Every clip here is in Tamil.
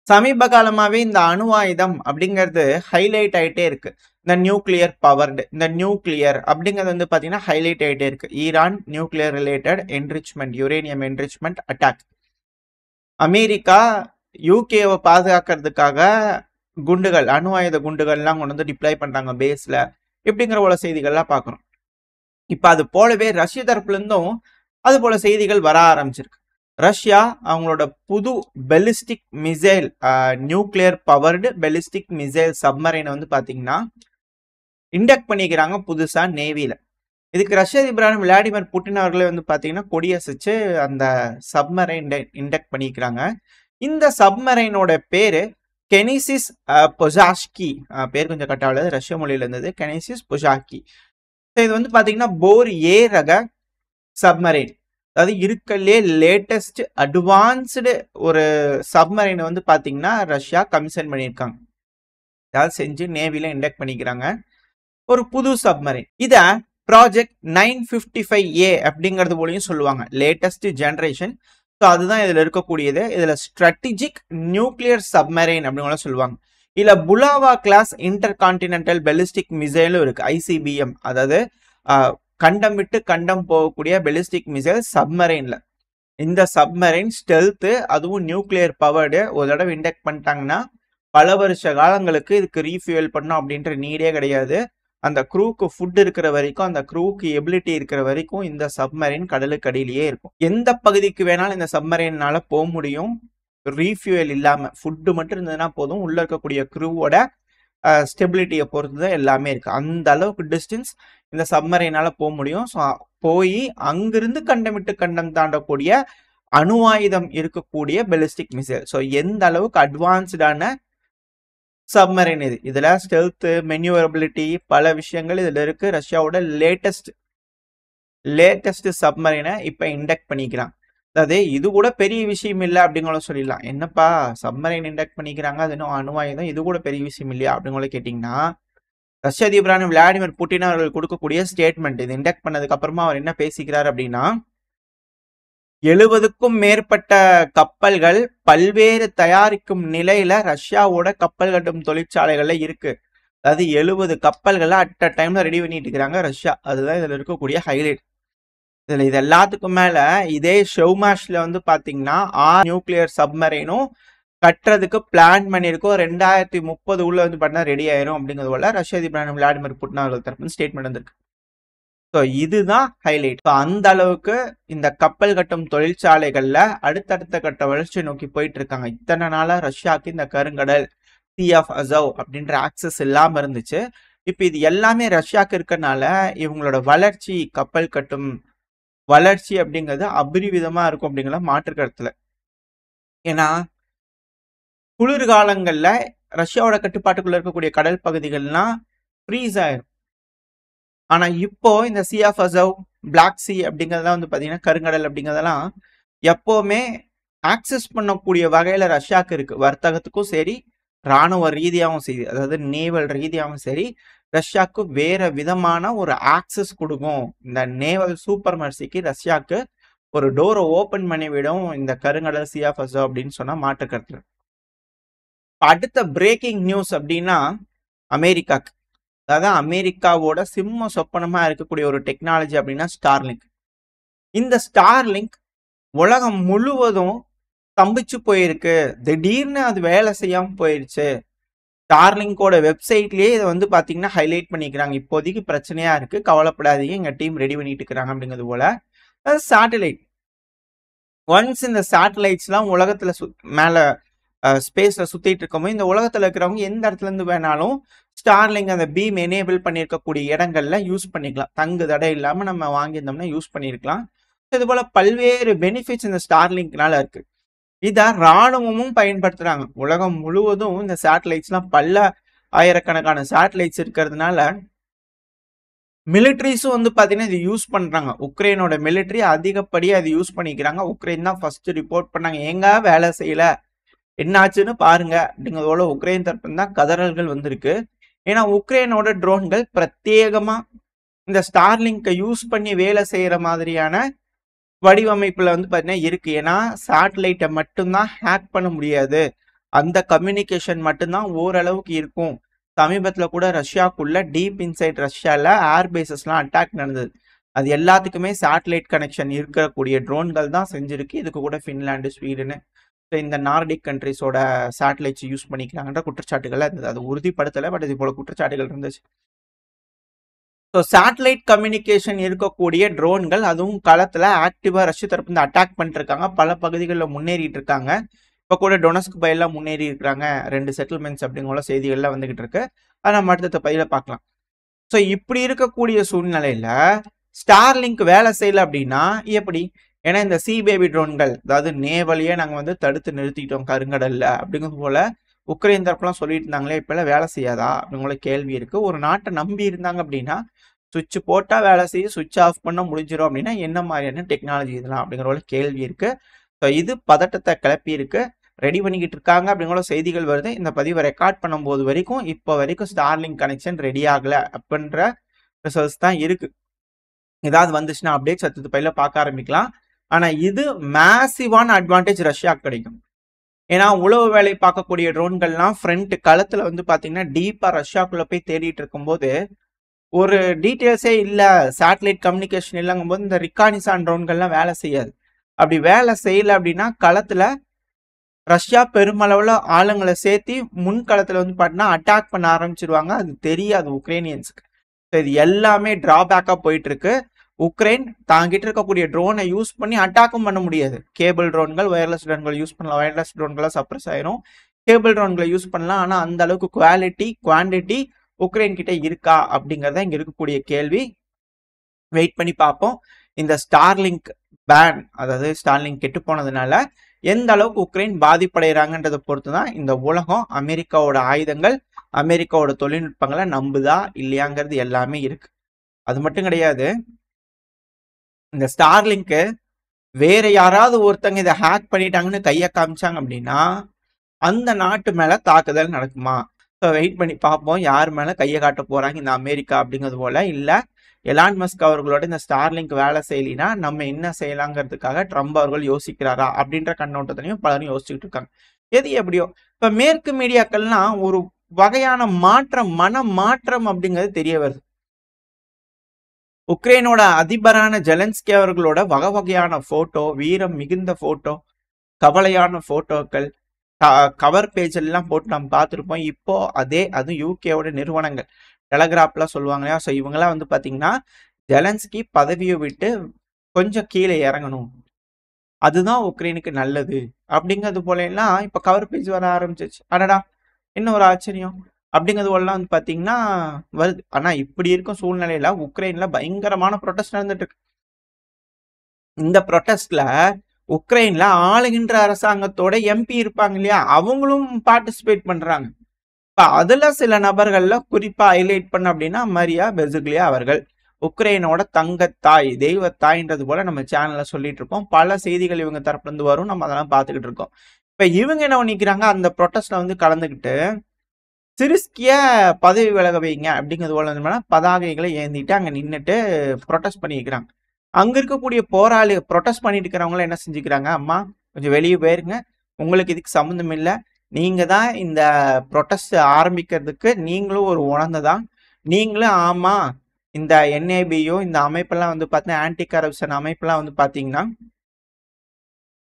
சமீப காலமாவே இந்த அணு ஆயுதம் அப்படிங்கிறது ஹைலைட் ஆயிட்டே இருக்கு. இந்த நியூக்ளியர் பவர்டு, இந்த நியூக்ளியர் அப்படிங்கிறது வந்து பார்த்தீங்கன்னா ஹைலைட் ஆயிட்டே இருக்கு. Iran nuclear related enrichment, uranium enrichment attack. America யூகேவை பாதுகாக்கிறதுக்காக குண்டுகள், அணு ஆயுத குண்டுகள்லாம் கொண்டு வந்து டிப்ளாய் பண்றாங்க பேஸ்ல. இப்படிங்கிற போல செய்திகள்லாம் பார்க்குறோம். இப்ப அது போலவே ரஷ்ய தரப்புல இருந்தும் அது போல செய்திகள் வர ஆரம்பிச்சிருக்கு. ரஷ்யா அவங்களோட புது ballistic missile, nuclear powered ballistic missile சப்மரைனை வந்து பாத்தீங்கன்னா இண்டக்ட் பண்ணிக்கிறாங்க புதுசா நேவில. இதுக்கு ரஷ்ய அதிபரான விளாடிமிர் புட்டின் அவர்களே வந்து பாத்தீங்கன்னா கொடியசைச்சு அந்த சப்மரைன் இண்டக்ட் பண்ணிக்கிறாங்க. இந்த சப்மரைனோட பேரு கெனிசிஸ் பொசாஷ்கி. பேர் கொஞ்சம் கட்டாவது, ரஷ்ய மொழியில இருந்தது. கெனிசிஸ் பொசாஷ்கி. இது வந்து பாத்தீங்கன்னா போர் ஏ ரக சப்மரைன். அதாவது இருக்கலே லேட்டஸ்ட் அட்வான்ஸ்டு ஒரு சப்மரைனை வந்து பாத்தீங்கன்னா ரஷ்யா கமிஷன் பண்ணியிருக்காங்க. அதாவது செஞ்சு நேவில இண்டக்ட் பண்ணிக்கிறாங்க ஒரு புது சப்மரைன். இத ப்ராஜெக்ட் 955A அப்படிங்கிறது போலையும் சொல்லுவாங்க. Latest generation. ஸோ அதுதான் இதுல இருக்கக்கூடியது. இதுல ஸ்ட்ராட்டஜிக் நியூக்ளியர் சப்மரைன் அப்படின்னு சொல்லுவாங்க. இல்ல புலாவா கிளாஸ் இன்டர் கான்டினென்டல் பெலிஸ்டிக் மிசைலும் இருக்கு, ICBM. அதாவது கண்டம் விட்டு கண்டம் போகக்கூடிய பெலிஸ்டிக் மிசைல் சப்மரைன்ல. இந்த சப்மரைன் ஸ்டெல்த், அதுவும் நியூக்ளியர் பவர்டு. ஒரு தடவை இண்டக்ட் பண்ணிட்டாங்கன்னா பல வருஷ காலங்களுக்கு இதுக்கு ரீஃபியூல் பண்ணும் அப்படின்ற நீடே கிடையாது. அந்த க்ரூக்கு ஃபுட் இருக்கிற வரைக்கும், அந்த க்ரூக்கு எபிலிட்டி இருக்கிற வரைக்கும் இந்த சப்மரைன் கடலுக்கு அடியிலேயே இருக்கும். எந்த பகுதிக்கு வேணாலும் இந்த சப்மரைனால போக முடியும். ரீஃபியூல் இல்லாம ஃபுட்டு மட்டும் இருந்ததுன்னா போதும். உள்ள இருக்கக்கூடிய க்ரூவோட ஸ்டெபிலிட்டியை பொறுத்து தான் எல்லாமே இருக்கு. அந்த அளவுக்கு டிஸ்டன்ஸ் இந்த சப்மரைனால போக முடியும். ஸோ போய் அங்கிருந்து கண்டம் விட்டு கண்டம் தாண்டக்கூடிய அணு ஆயுதம் இருக்கக்கூடிய பெலிஸ்டிக் மிசைல். ஸோ எந்த அளவுக்கு அட்வான்ஸ்டான சப்மரைன் இது. இதுல ஸ்டெல்த், மெனியூவரபிலிட்டி, பல விஷயங்கள் இதுல இருக்கு. ரஷ்யாவோட லேட்டஸ்ட் சப்மரைனை இப்ப இண்டக்ட் பண்ணிக்கிறான். அதாவது இது கூட பெரிய விஷயம் இல்லை அப்படிங்கிற சொல்லிடலாம். என்னப்பா சப்மரைன் இண்டக்ட் பண்ணிக்கிறாங்க, அது இன்னும் அணு ஆயுதம், இது கூட பெரிய விஷயம் இல்லையா அப்படிங்கிற கேட்டீங்கன்னா, ரஷ்ய அதிபரான விளாடிமிர் புட்டின் அவர்கள் கொடுக்கக்கூடிய ஸ்டேட்மெண்ட். இது இண்டக்ட் பண்ணதுக்கு அப்புறமா அவர் என்ன பேசிக்கிறார் அப்படின்னா, 70க்கும் மேற்பட்ட கப்பல்கள் பல்வேறு தயாரிக்கும் நிலையில ரஷ்யாவோட கப்பல் கட்டும் தொழிற்சாலைகள்ல இருக்கு. அதாவது 70 கப்பல்களை அட் அ டைம்ல ரெடி பண்ணிட்டு இருக்கிறாங்க ரஷ்யா. அதுதான் இதுல இருக்கக்கூடிய ஹைலைட். இதுல இது எல்லாத்துக்கும் மேல இதே ஷெவ்மாஷ்ல வந்து பாத்தீங்கன்னா 6 நியூக்ளியர் சப்மரைனும் கட்டுறதுக்கு பிளான் பண்ணியிருக்கோம். 2030 உள்ள வந்து பண்ணா ரெடி ஆயிரும் அப்படிங்கிறது போல ரஷ்ய அதிபரான விளாடிமிர் புட்டின் அவர்கள் தரப்பு ஸ்டேட்மெண்ட் வந்திருக்கு. ஸோ இதுதான் ஹைலைட். ஸோ அந்த அளவுக்கு இந்த கப்பல் கட்டும் தொழிற்சாலைகள்ல அடுத்தடுத்த கட்ட வளர்ச்சி நோக்கி போயிட்டு இருக்காங்க. இத்தனை நாளா ரஷ்யாவுக்கு இந்த கருங்கடல், சி ஆஃப் அசவ் அப்படின்ற ஆக்சஸ் இல்லாம இருந்துச்சு. இப்ப இது எல்லாமே ரஷ்யாவுக்கு இருக்கனால இவங்களோட வளர்ச்சி, கப்பல் கட்டும் வளர்ச்சி அப்படிங்கிறது அபரிவிதமா இருக்கும் அப்படிங்கிற மாற்று கருத்துல. ஏன்னா குளிர்காலங்கள்ல ரஷ்யாவோட கட்டுப்பாட்டுக்குள்ள இருக்கக்கூடிய கடல் பகுதிகள்லாம் ஃப்ரீஸ் ஆயிரும். ஆனா இப்போ இந்த சி ஆஃப் அசவ், பிளாக் சி அப்படிங்கிறதெல்லாம் வந்து பாத்தீங்கன்னா கருங்கடல் அப்படிங்கிறதெல்லாம் எப்பவுமே ஆக்சஸ் பண்ணக்கூடிய வகையில ரஷ்யாவுக்கு இருக்கு. வர்த்தகத்துக்கும் சரி, இராணுவ ரீதியாகவும் சரி, அதாவது நேவல் ரீதியாகவும் சரி, ரஷ்யாவுக்கு வேற விதமான ஒரு ஆக்சஸ் கொடுக்கும். இந்த நேவல் சூப்பர் மர்சிக்கு ரஷ்யாவுக்கு ஒரு டோரை ஓபன் பண்ணி விடும் இந்த கருங்கடல், சி ஆஃப் அசவ் அப்படின்னு சொன்னா மாற்றுக்கருத்துல. அடுத்த பிரேக்கிங் நியூஸ் அப்படின்னா அமெரிக்காக்கு. அதாவது அமெரிக்காவோட சிம்ம சொப்பனமா இருக்கக்கூடிய ஒரு டெக்னாலஜி அப்படின்னா ஸ்டார்லிங்க். இந்த ஸ்டார்லிங்க் உலகம் முழுவதும் ஸ்தம்பிச்சு போயிருக்கு. திடீர்னு அது வேலை செய்யாம போயிருச்சு. ஸ்டார்லிங்கோட வெப்சைட்லயே இதை வந்து பாத்தீங்கன்னா ஹைலைட் பண்ணிக்கிறாங்க. இப்போதைக்கு பிரச்சனையா இருக்கு, கவலைப்படாதீங்க, எங்க டீம் ரெடி பண்ணிட்டு இருக்கிறாங்க அப்படிங்கிறது போல. சேட்டலைட் ஒன்ஸ் இந்த சேட்டலைட்ஸ் எல்லாம் உலகத்துல மேல ஸ்பேஸ்ல சுத்திட்டு இருக்கும்போது இந்த உலகத்துல இருக்கிறவங்க எந்த இடத்துல இருந்து வேணாலும் ஸ்டார்லிங்க் அந்த பீம் எனேபிள் பண்ணியிருக்கக்கூடிய இடங்கள்ல யூஸ் பண்ணிக்கலாம். தங்கு தடை இல்லாம நம்ம வாங்கியிருந்தோம்னா யூஸ் பண்ணிருக்கலாம். இது போல பல்வேறு பெனிஃபிட்ஸ் இந்த ஸ்டார்லிங்க்னால இருக்கு. இத ராணுவமும் பயன்படுத்துறாங்க. உலகம் முழுவதும் இந்த சேட்டலைட்ஸ் எல்லாம் பல ஆயிரக்கணக்கான சேட்டலைட்ஸ் இருக்கிறதுனால மிலிட்ரிஸும் வந்து பாத்தீங்கன்னா இது யூஸ் பண்றாங்க. உக்ரைனோட மிலிட்ரி அதிகப்படியா இது யூஸ் பண்ணிக்கிறாங்க. உக்ரைன் தான் ஃபர்ஸ்ட் ரிப்போர்ட் பண்ணாங்க, எங்க வேலை செய்யல, என்னாச்சுன்னு பாருங்க அப்படிங்கிறதோட உக்ரைன் தரப்பு தான் கதறல்கள் வந்திருக்கு. ஏன்னா உக்ரைனோட ட்ரோன்கள் பிரத்யேகமா இந்த ஸ்டார்லிங்கை யூஸ் பண்ணி வேலை செய்யற மாதிரியான வடிவமைப்புல வந்து பாத்தீங்கன்னா இருக்கு. ஏன்னா சேட்டலைட்டை மட்டும்தான் ஹேக் பண்ண முடியாது. அந்த கம்யூனிகேஷன் மட்டும்தான் ஓரளவுக்கு இருக்கும். சமீபத்தில் கூட ரஷ்யாக்குள்ள டீப் இன்சைட் ரஷ்யாவில் ஏர் பேசஸ்லாம் அட்டாக் நடந்தது. அது எல்லாத்துக்குமே சேட்டலைட் கனெக்ஷன் இருக்கக்கூடிய ட்ரோன்கள் தான் செஞ்சிருக்கு. இதுக்கு கூட ஃபின்லாண்டு, ஸ்வீடனு, இந்த நார்டிக் கண்ட்ரிஸோட சேட்டலைட்ஸ் யூஸ் பண்ணிக்கிறாங்கன்ற குற்றச்சாட்டுகள் இருந்தது. அது உறுதிப்படுத்தலை, பட் இது போல குற்றச்சாட்டுகள் இருந்துச்சு. ஸோ சேட்டலைட் கம்யூனிகேஷன் இருக்கக்கூடிய ட்ரோன்கள் அதுவும் களத்தில் ஆக்டிவாக ரஷ்ய தரப்பு வந்து அட்டாக் பண்ணிட்டு இருக்காங்க. பல பகுதிகளில் முன்னேறிட்டு இருக்காங்க. இப்போ கூட டொனஸ்க் பயிலாம் முன்னேறி இருக்கிறாங்க. 2 செட்டில்மெண்ட்ஸ் அப்படிங்கிற செய்திகள்லாம் வந்துகிட்டு இருக்கு. அதை நம்ம அடுத்த பயில பார்க்கலாம். ஸோ இப்படி இருக்கக்கூடிய சூழ்நிலையில ஸ்டார்லிங்க் வேலை செய்யல அப்படின்னா எப்படி? ஏன்னா இந்த சி பேபி ட்ரோன்கள், அதாவது நேவலியே நாங்கள் வந்து தடுத்து நிறுத்திட்டோம் கருங்கடல்ல அப்படிங்கிறது போல உக்ரைன் தரப்புலாம் சொல்லிட்டு இருந்தாங்களே, இப்பெல்லாம் வேலை செய்யாதா அப்படிங்கிற கேள்வி இருக்கு. ஒரு நாட்டை நம்பி இருந்தாங்க அப்படின்னா சுவிட்ச் போட்டா வேலை செய்ய, சுவிட்ச் ஆஃப் பண்ண முடிஞ்சிடும் அப்படின்னா என்ன மாதிரியான டெக்னாலஜி இதெல்லாம் அப்படிங்கிற ஒரு கேள்வி இருக்கு. ஸோ இது பதட்டத்தை கிளப்பி இருக்கு. ரெடி பண்ணிக்கிட்டு இருக்காங்க அப்படிங்கிற செய்திகள் வருது. இந்த பதிவை ரெக்கார்ட் பண்ணும்போது வரைக்கும் இப்போ வரைக்கும் ஸ்டார்லிங்க் கனெக்ஷன் ரெடி ஆகல அப்படின்ற ரிசல்ட்ஸ் தான் இருக்கு. ஏதாவது வந்துச்சுன்னா அப்டேட்ஸ் அடுத்த பயில பார்க்க ஆரம்பிக்கலாம். ஆனா இது மேசிவான அட்வான்டேஜ் ரஷ்யாவுக்கு கிடைக்கும். ஏன்னா உளவு வேலை பார்க்கக்கூடிய ட்ரோன்கள்லாம் ஃப்ரண்ட் களத்துல வந்து பாத்தீங்கன்னா டீப்பா ரஷ்யாக்குள்ள போய் தேடிட்டு இருக்கும்போது ஒரு டீட்டெயில்ஸே இல்லை, சேட்டலைட் கம்யூனிகேஷன் இல்லைங்கும் போது இந்த ரிகானிசான் ட்ரோன்கள்லாம் வேலை செய்யாது. அப்படி வேலை செய்யலை அப்படின்னா களத்தில் ரஷ்யா பெருமளவில் ஆளுங்களை சேர்த்தி முன்களத்தில் வந்து பார்த்தீங்கன்னா அட்டாக் பண்ண ஆரம்பிச்சிருவாங்க. அது தெரியாது உக்ரைனியன்ஸுக்கு. இது எல்லாமே டிராபேக்காக போயிட்டு இருக்கு. உக்ரைன் தாங்கிட்டு இருக்கக்கூடிய ட்ரோனை யூஸ் பண்ணி அட்டாக்கும் பண்ண முடியாது. கேபிள் ட்ரோன்கள், ஒயர்லெஸ் ட்ரோன்கள் யூஸ் பண்ணலாம். ஒயர்லெஸ் ட்ரோன்களாக சப்ரஸ் ஆயிரும். கேபிள் ட்ரோன்களை யூஸ் பண்ணலாம். ஆனால் அந்த அளவுக்கு குவாலிட்டி, குவான்டிட்டி உக்ரைன் கிட்ட இருக்கா அப்படிங்கறத இங்க இருக்கக்கூடிய கேள்வி. வெயிட் பண்ணி பார்ப்போம். இந்த ஸ்டார்லிங்க் பேன், அதாவது ஸ்டார்லிங்க் கெட்டு போனதுனால எந்த அளவுக்கு உக்ரைன் பாதிப்படைகிறாங்கன்றதை பொறுத்து தான் இந்த உலகம் அமெரிக்காவோட ஆயுதங்கள், அமெரிக்காவோட தொழில்நுட்பங்களை நம்புதா இல்லையாங்கிறது எல்லாமே இருக்கு. அது மட்டும் கிடையாது, இந்த ஸ்டார்லிங்க்கு வேற யாராவது ஒருத்தங்க இதை ஹேக் பண்ணிட்டாங்கன்னு கையை காமிச்சாங்க அப்படின்னா அந்த நாட்டு மேல தாக்குதல் நடக்குமா? ஸோ வெயிட் பண்ணி பார்ப்போம் யார் மேலே கையை காட்ட போகிறாங்க இந்த அமெரிக்கா அப்படிங்கிறது போல. இல்லை எலான் மஸ்க் அவர்களோட இந்த ஸ்டார்லிங்க் வேலை செய்யலினா நம்ம என்ன செய்யலாங்கிறதுக்காக ட்ரம்ப் அவர்கள் யோசிக்கிறாரா அப்படின்ற கண்ணோட்டத்திலையும் பலரும் யோசிச்சுட்டு இருக்காங்க. எது எப்படியோ இப்போ மேற்கு மீடியாக்கள்லாம் ஒரு வகையான மாற்றம், மன மாற்றம் அப்படிங்கிறது தெரிய வருது. உக்ரைனோட அதிபரான ஜெலன்ஸ்கி அவர்களோட வகை வகையான போட்டோ, வீரம் மிகுந்த போட்டோ, கவலையான போட்டோக்கள், கவர் பேஜ் எல்லாம் போட்டு நம்ம பார்த்துருப்போம். இப்போ அதுவும் யூகேவோட நிறுவனங்கள் டெலகிராஃப்லாம் சொல்லுவாங்க இல்லையா, ஸோ இவங்கெல்லாம் வந்து பார்த்தீங்கன்னா ஜெலன்ஸ்கி பதவியை விட்டு கொஞ்சம் கீழே இறங்கணும், அதுதான் உக்ரைனுக்கு நல்லது அப்படிங்கிறது போல எல்லாம் இப்போ கவர் பேஜ் வர ஆரம்பிச்சிச்சு. அடடா என்ன ஒரு ஆச்சரியம் அப்படிங்கிறது போலாம் வந்து பார்த்தீங்கன்னா வருது. ஆனால் இப்படி இருக்கும் சூழ்நிலையில உக்ரைன்ல பயங்கரமான ப்ரொட்டஸ்ட் நடந்துட்டு இருக்கு. இந்த ப்ரொட்டஸ்ட்ல உக்ரைன்ல ஆளுகின்ற அரசாங்கத்தோட எம்பி இருப்பாங்க இல்லையா, அவங்களும் பார்ட்டிசிபேட் பண்றாங்க. இப்ப அதுல சில நபர்கள்ல குறிப்பா ஹைலைட் பண்ண அப்படின்னா மரியா பெசுக்லியா அவர்கள், உக்ரைனோட தங்கத்தாய், தெய்வத்தாய்ன்றது போல நம்ம சேனல்ல சொல்லிட்டு இருக்கோம். பல செய்திகள் இவங்க தரப்புல இருந்து வரும், நம்ம அதெல்லாம் பார்த்துக்கிட்டு இருக்கோம். இப்ப இவங்க என்ன பண்ணிக்கிறாங்க, அந்த ப்ரொட்டஸ்ட்ல வந்து கலந்துக்கிட்டு சிரிஸ்கிய பதவி விலக வைங்க அப்படிங்கிறது போல பதாகைகளை ஏந்திட்டு அங்க நின்றுட்டு ப்ரொட்டஸ்ட் பண்ணிக்கிறாங்க. அங்க இருக்கக்கூடிய போராளி ப்ரொட்டஸ்ட் பண்ணிட்டு இருக்கிறவங்கள என்ன செஞ்சுக்கிறாங்க, அம்மா கொஞ்சம் வெளியே போயிருங்க, உங்களுக்கு இதுக்கு சம்மந்தம் இல்லை, நீங்க தான் இந்த ப்ரொட்டஸ்ட் ஆரம்பிக்கிறதுக்கு நீங்களும் ஒரு உணர்ந்ததான், நீங்களும் ஆமா இந்த என்ஏபியோ இந்த அமைப்பெல்லாம் வந்து பார்த்தீங்கன்னா ஆன்டி கரப்ஷன் அமைப்பெல்லாம் வந்து பார்த்தீங்கன்னா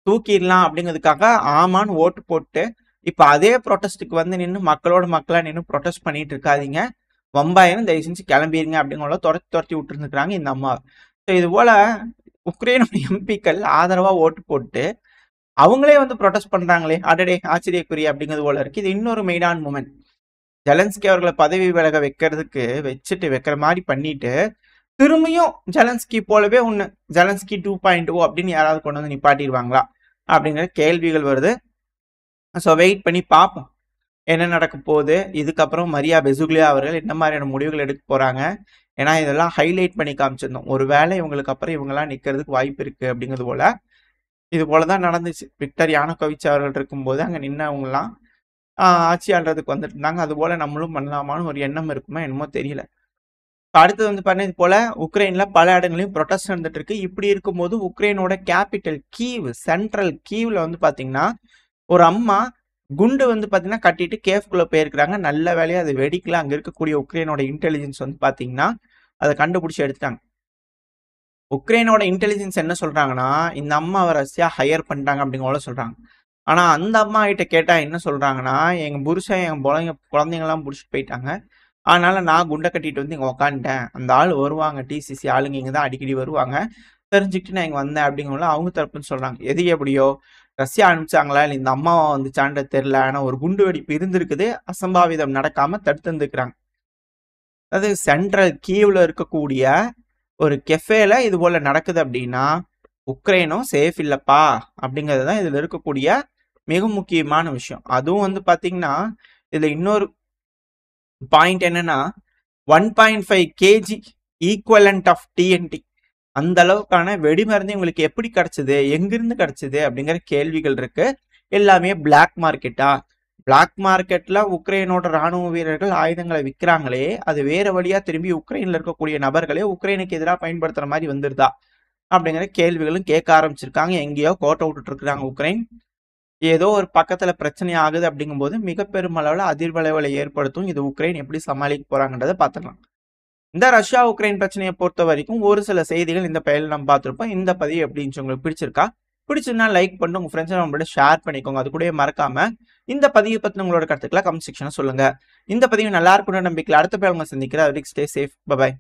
தூக்கிடலாம் அப்படிங்கிறதுக்காக ஆமான்னு ஓட்டு போட்டு இப்போ அதே ப்ரொட்டஸ்ட்டுக்கு வந்து நின்று மக்களோட மக்களாக நின்று ப்ரொட்டஸ்ட் பண்ணிட்டு இருக்காதீங்க, வம்பாயிரம் தயவு செஞ்சு கிளம்பிடுங்க அப்படிங்கிற துரத்தி விட்டுருந்துருக்குறாங்க இந்த அம்மா. ஸோ இது போல உக்ரைனோட எம்பிக்கள் ஆதரவாக ஓட்டு போட்டு அவங்களே வந்து ப்ரொட்டஸ்ட் பண்றாங்களே, அடடே ஆச்சரியக்குரிய அப்படிங்கிறது போல இருக்கு. இது இன்னொரு மெயினான மூமெண்ட். ஜெலன்ஸ்கி அவர்களை பதவி விலக வைக்கிறதுக்கு வைக்கிற மாதிரி பண்ணிட்டு திரும்பியும் ஜெலன்ஸ்கி போலவே ஒன்று ஜெலன்ஸ்கி 2.0 அப்படின்னு யாராவது கொண்டு வந்து நிப்பாட்டிடுவாங்களா அப்படிங்கிற கேள்விகள் வருது. ஸோ வெயிட் பண்ணி பார்ப்போம் என்ன நடக்க போகுது. இதுக்கப்புறம் மரியா பெசுக்லியா அவர்கள் என்ன மாதிரியான முடிவுகள் எடுக்க போறாங்க. ஏன்னா இதெல்லாம் ஹைலைட் பண்ணி காமிச்சிருந்தோம், ஒரு வேளை இவங்களுக்கு அப்புறம் இவங்கெல்லாம் நிற்கிறதுக்கு வாய்ப்பு இருக்கு அப்படிங்கிறது போல. இது போலதான் நடந்துச்சு. விக்டர் யானுகோவிச் அவர்கள் இருக்கும்போது அங்க நின்னவங்கலாம் ஆட்சி ஆள்றதுக்கு வந்துட்டு இருந்தாங்க. அது போல நம்மளும் பண்ணலாமான்னு ஒரு எண்ணம் இருக்குமா என்னமோ தெரியல. அடுத்தது வந்து பாருங்க, இது போல உக்ரைன்ல பல இடங்களையும் ப்ரொட்டஸ்ட் நடந்துட்டு இருக்கு. இப்படி இருக்கும்போது உக்ரைனோட கேபிட்டல் கீவ், சென்ட்ரல் கீவ்ல வந்து பாத்தீங்கன்னா ஒரு அம்மா குண்டு வந்து பார்த்தீங்கன்னா கட்டிட்டு கேஃப்குள்ள போயிருக்கிறாங்க. நல்ல வேலையா அது வெடிக்கல. அங்க இருக்கக்கூடிய உக்ரைனோட இன்டெலிஜென்ஸ் வந்து பார்த்தீங்கன்னா, அத கண்டுபிடிச்சு எடுத்துட்டாங்க. உக்ரைனோட இன்டெலிஜென்ஸ் என்ன சொல்றாங்கன்னா, இந்த அம்மாவ ரஷ்யா ஹையர் பண்ணிட்டாங்க அப்படிங்கிற சொல்றாங்க. ஆனா அந்த அம்மா கிட்ட கேட்டா என்ன சொல்றாங்கன்னா, எங்க புருஷன் என் குழந்தைங்கலாம் புடிச்சிட்டு போயிட்டாங்க. அதனால நான் குண்ட கட்டிட்டு வந்து இங்க உக்காந்துட்டேன். அந்த ஆள் வருவாங்க. டிசிசி ஆளுங்க இங்க தான் அடிக்கடி வருவாங்க. தெரிஞ்சுக்கிட்டு நான் இங்க வந்தேன் அப்படிங்கிறவங்கள அவங்க தரப்புன்னு சொல்றாங்க. எது எப்படியோ ரஷ்யா அனுப்பிச்சாங்களா இல்ல இந்த அம்மாவா வந்துச்சான்னு தெரியல. ஆனா ஒரு குண்டு வெடிப்பு இருந்திருக்குது. அசம்பாவிதம் நடக்காம தடுத்து இருந்துக்கிறாங்க. அது சென்ட்ரல் கீவ்ல இருக்கக்கூடிய ஒரு கெஃபேல இது போல நடக்குது அப்படின்னா உக்ரைனும் சேஃப் இல்லப்பா அப்படிங்கிறது தான் இதுல இருக்கக்கூடிய மிக முக்கியமான விஷயம். அதுவும் வந்து பாத்தீங்கன்னா இதுல இன்னொரு பாயிண்ட் என்னன்னா 1.5 கேஜி ஈக்குவலண்ட் ஆஃப் டிஎன்டி அந்த அளவுக்கான வெடிமருந்து உங்களுக்கு எப்படி கிடைச்சது, எங்கிருந்து கிடைச்சது அப்படிங்கிற கேள்விகள் இருக்கு. எல்லாமே பிளாக் மார்க்கெட்டா? பிளாக் மார்க்கெட்ல உக்ரைனோட ராணுவ வீரர்கள் ஆயுதங்களை விற்கிறாங்களே, அது வேற வழியா திரும்பி உக்ரைன்ல இருக்கக்கூடிய நபர்களே உக்ரைனுக்கு எதிராக பயன்படுத்துற மாதிரி வந்துருதா அப்படிங்கிற கேள்விகளும் கேட்க ஆரம்பிச்சிருக்காங்க. எங்கேயோ கோட்டை விட்டுட்டு இருக்கிறாங்க உக்ரைன். ஏதோ ஒரு பக்கத்துல பிரச்சனை ஆகுது அப்படிங்கும்போது மிக பெருமளவுல அதிர்வலைகளை ஏற்படுத்தும். இது உக்ரைன் எப்படி சமாளிக்க போறாங்கன்றதை பார்த்துக்கலாம். இந்த ரஷ்யா உக்ரைன் பிரச்சனையை பொறுத்த வரைக்கும் ஒரு சில செய்திகள் இந்த பெயரில் நம்ம பார்த்துருப்போம். இந்த பதிவு எப்படி இருந்துச்சு, உங்களுக்கு பிடிச்சிருக்கா? பிடிச்சிருந்தா லைக் பண்ணி உங்க ஃப்ரெண்ட்ஸ் நம்மளோட ஷேர் பண்ணிக்கோங்க. அது கூட மறக்காம இந்த பதிவை பத்தி உங்களோட கருத்துக்களை கமெண்ட் செக்ஷன்ல சொல்லுங்க. இந்த பதிவு நல்லா இருக்கும்னு நம்பிக்கையில் அடுத்த பேர் உங்க சந்திக்கிற. Stay safe. பை.